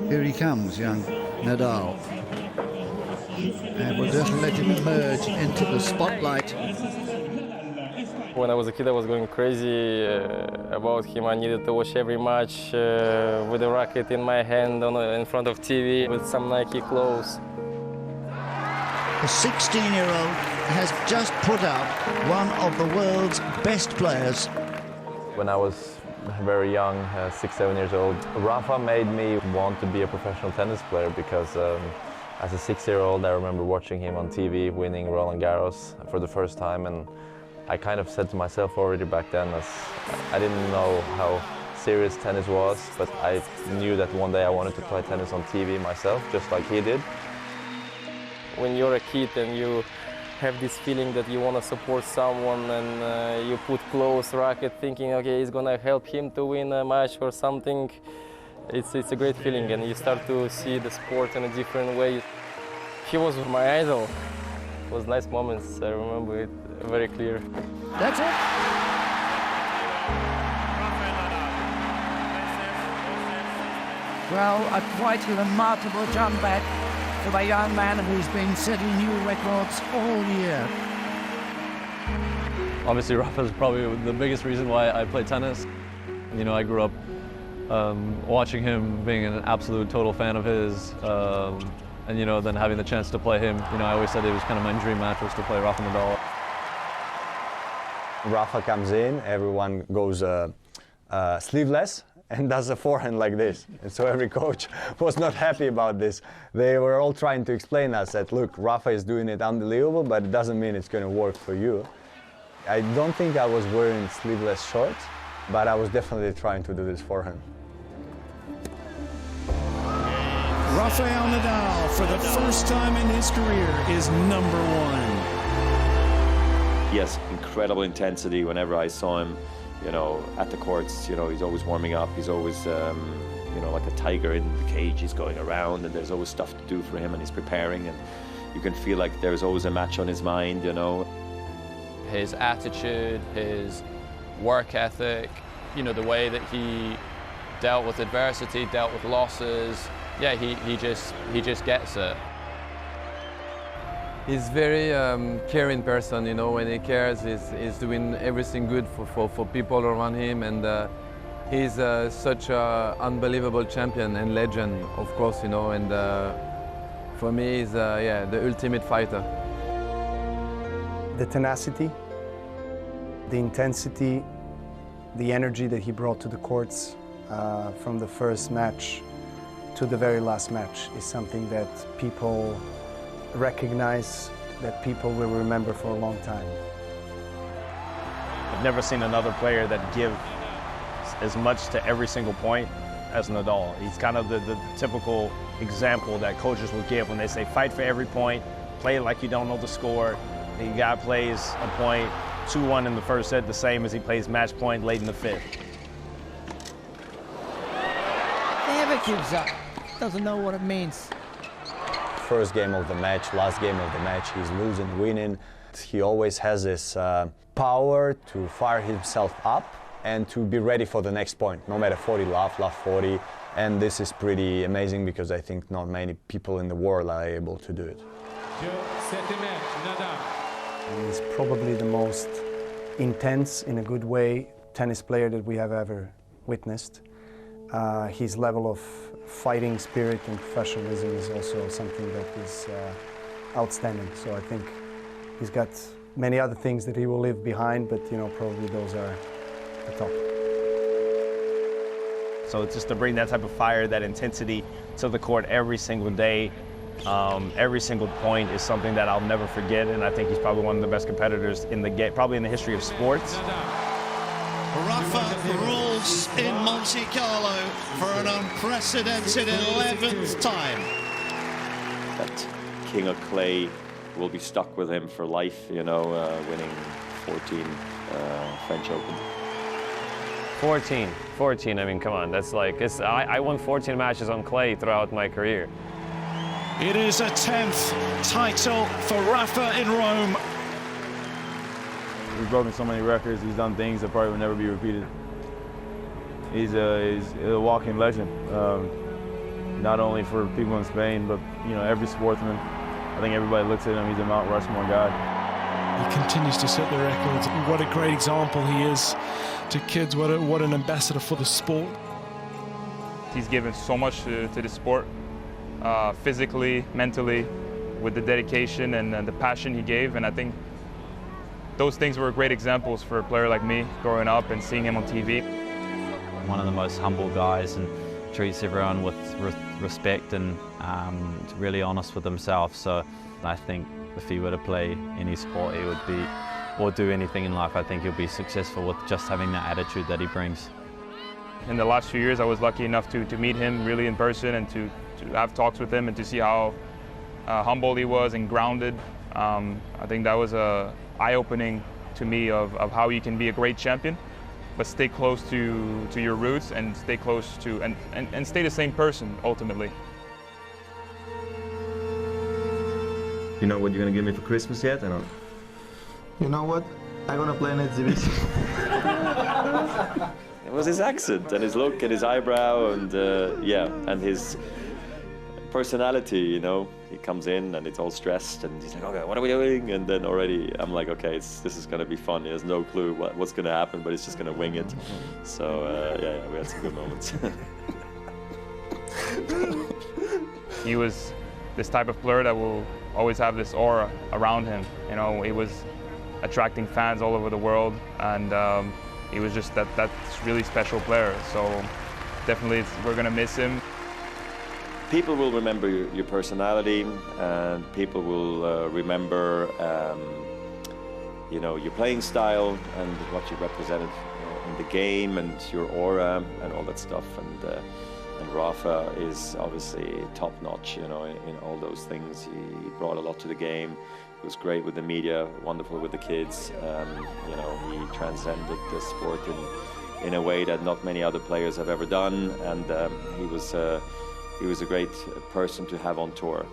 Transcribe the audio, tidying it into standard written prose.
Here he comes, young Nadal. And we'll just let him emerge into the spotlight. When I was a kid, I was going crazy about him. I needed to watch every match with a racket in my hand in front of TV with some Nike clothes. The 16-year-old has just put out one of the world's best players. When I was very young, 6, 7 years old, Rafa made me want to be a professional tennis player because as a 6-year-old, I remember watching him on TV winning Roland Garros for the first time, and I kind of said to myself already back then, as I didn't know how serious tennis was, but I knew that one day I wanted to play tennis on TV myself, just like he did. When you're a kid and you have this feeling that you want to support someone and you put close racket thinking, okay, it's going to help him to win a match or something, it's a great feeling, and you start to see the sport in a different way. He was my idol. It was nice moments, I remember it very clear. That's it. Well, a quite remarkable jump back for a young man who's been setting new records all year. Obviously, Rafa's probably the biggest reason why I play tennis. You know, I grew up watching him, being an absolute total fan of his, and you know, then having the chance to play him. You know, I always said it was kind of my dream match was to play Rafa Nadal. Rafa comes in, everyone goes sleeveless and does a forehand like this. And so every coach was not happy about this. They were all trying to explain us that, look, Rafa is doing it unbelievable, but it doesn't mean it's going to work for you. I don't think I was wearing sleeveless shorts, but I was definitely trying to do this forehand. Rafael Nadal, for the first time in his career, is #1. He has incredible intensity. Whenever I saw him, you know, at the courts, you know, he's always warming up. He's always, you know, like a tiger in the cage. He's going around, and there's always stuff to do for him, and he's preparing, and you can feel like there's always a match on his mind, you know. His attitude, his work ethic, you know, the way that he dealt with adversity, dealt with losses. Yeah, he just gets it. He's very caring person, you know. When he cares, he's doing everything good for people around him, and he's such an unbelievable champion and legend, of course, you know. And for me, he's yeah, the ultimate fighter. The tenacity, the intensity, the energy that he brought to the courts from the first match to the very last match is something that people recognize, that people will remember for a long time. I've never seen another player that gives as much to every single point as Nadal. He's kind of the typical example that coaches will give when they say fight for every point, play like you don't know the score. The guy plays a point 2-1 in the first set, the same as he plays match point late in the fifth. Never gives up. Doesn't know what it means. First game of the match, last game of the match, he's losing, winning. He always has this power to fire himself up and to be ready for the next point, no matter 40 love 40. And this is pretty amazing because I think not many people in the world are able to do it. He's probably the most intense, in a good way, tennis player that we have ever witnessed. His level of fighting spirit and professionalism is also something that is outstanding. So I think he's got many other things that he will leave behind, but you know, probably those are the top. So it's just to bring that type of fire, that intensity to the court every single day, every single point is something that I'll never forget, and I think he's probably one of the best competitors in the game, probably in the history of sports. Rafa rules in Monte Carlo for an unprecedented 11th time. That king of clay will be stuck with him for life, you know, winning 14 French Open. 14, I mean, come on, that's like, I won 14 matches on clay throughout my career. It is a 10th title for Rafa in Rome. He's broken so many records, he's done things that probably will never be repeated. He's a walking legend. not only for people in Spain, but every sportsman. I think everybody looks at him. He's a Mount Rushmore guy. He continues to set the records. What a great example he is to kids. What an ambassador for the sport. He's given so much to the sport, physically, mentally, with the dedication and the passion he gave. And I think those things were great examples for a player like me growing up and seeing him on TV. One of the most humble guys and treats everyone with respect and really honest with himself. So I think if he were to play any sport, he would be, or do anything in life, I think he'll be successful with just having that attitude that he brings. In the last few years, I was lucky enough to meet him really in person and to have talks with him and to see how humble he was and grounded. I think that was eye-opening to me of how you can be a great champion, but stay close to your roots and stay close to and stay the same person ultimately. You know what you're gonna give me for Christmas yet? I don't. You know what? I'm gonna play an exhibition. It was his accent and his look and his eyebrow and yeah, and his personality. He comes in and it's all stressed and he's like, okay, what are we doing? And then already I'm like, okay, this is gonna be fun. He has no clue what's gonna happen, but he's just gonna wing it. So yeah, we had some good moments. He was this type of player that will always have this aura around him. He was attracting fans all over the world, and he was just that's really special player. So definitely we're gonna miss him. People will remember your personality, and people will remember your playing style and what you represented in the game and your aura and all that stuff. And Rafa is obviously top-notch, in all those things. He brought a lot to the game. He was great with the media, wonderful with the kids. He transcended the sport in a way that not many other players have ever done. And he was a great person to have on tour.